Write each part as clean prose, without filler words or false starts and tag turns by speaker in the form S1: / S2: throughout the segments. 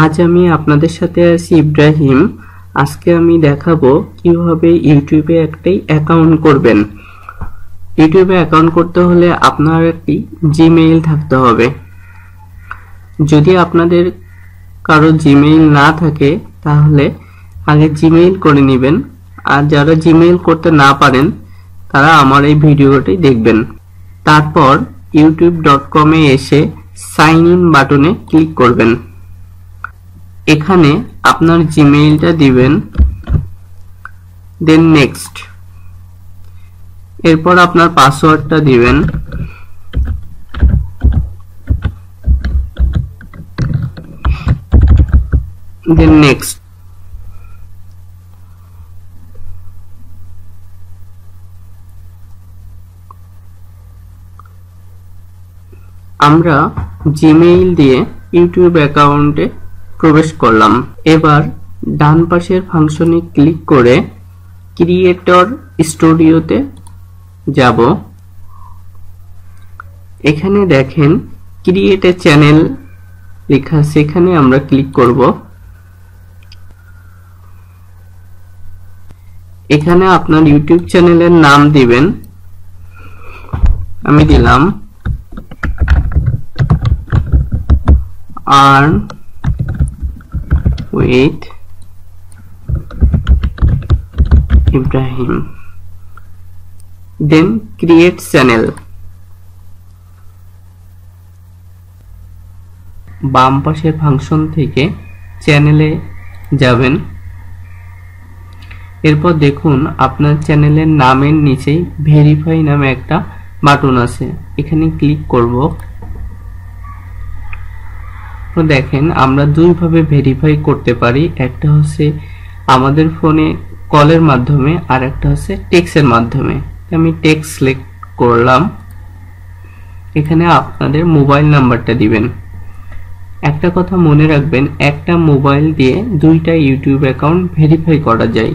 S1: আজ আমি আপনাদের সাথে আছি ইব্রাহিম। আজকে আমি দেখাবো কিভাবে ইউটিউবে একটি অ্যাকাউন্ট করবেন। ইউটিউবে অ্যাকাউন্ট করতে হলে আপনার একটি জিমেইল থাকতে হবে। যদি আপনাদের কারো জিমেইল না থাকে তাহলে আগে জিমেইল করে নেবেন, আর যারা জিমেইল করতে না পারেন তারা আমার এই ভিডিওটি দেখবেন। তারপর youtube.com এ এসে সাইন ইন বাটনে ক্লিক করবেন। এখানে আপনার জিমেইলটা দিবেন, দেন নেক্সট। এরপর আপনার পাসওয়ার্ডটা দিবেন, দেন নেক্সট। আমরা জিমেইল দিয়ে ইউটিউব অ্যাকাউন্টে প্রবেশ করলাম। এবার ডান পাশের ফাংশনে ক্লিক করে ক্রিয়েটর স্টুডিওতে যাব। এখানে দেখেন ক্রিয়েট এ চ্যানেল লেখা, সেখানে আমরা ক্লিক করব। এখানে আপনার ইউটিউব চ্যানেলের নাম দিবেন, আমি দিলাম earn with Ibrahim, then create channel. বাম পাশের ফাংশন থেকে চ্যানেলে যাবেন। এরপর দেখুন আপনার চ্যানেলের নামের নিচেই ভেরিফাই নামে একটা বাটন আছে, এখানে ক্লিক করব। তো দেখেন আমরা দুইভাবে ভেরিফাই করতে পারি, একটা হচ্ছে আমাদের ফোনে কলের মাধ্যমে আর একটা হচ্ছে টেক্সটের মাধ্যমে। আমি টেক্সট সিলেক্ট করলাম। এখানে আপনাদের মোবাইল নাম্বারটা দিবেন। একটা কথা মনে রাখবেন, একটা মোবাইল দিয়ে দুইটা ইউটিউব অ্যাকাউন্ট ভেরিফাই করা যায়।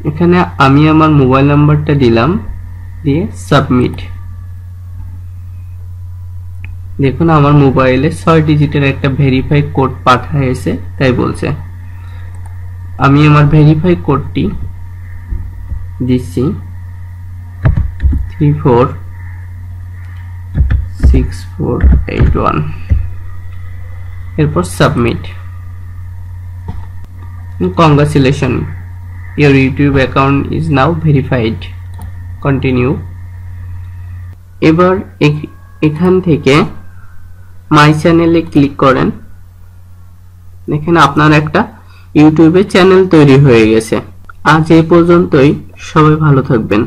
S1: এখানে আমি আমার মোবাইল নাম্বারটা দিলাম, দিয়ে সাবমিট। দেখুন আমার মোবাইলে 6 ডিজিটের একটা ভেরিফাই কোড পাঠাইছে, তাই বলছে। আমি আমার ভেরিফাই কোডটি দিচ্ছি 346481। এরপর submit. Congratulation, your YouTube account is now verified, continue। এবার এখান থেকে মাই চ্যানেলে ক্লিক করেন। দেখেন আপনার একটা ইউটিউবে চ্যানেল তৈরি হয়ে গেছে। আজ এই পর্যন্তই, সবাই ভালো থাকবেন।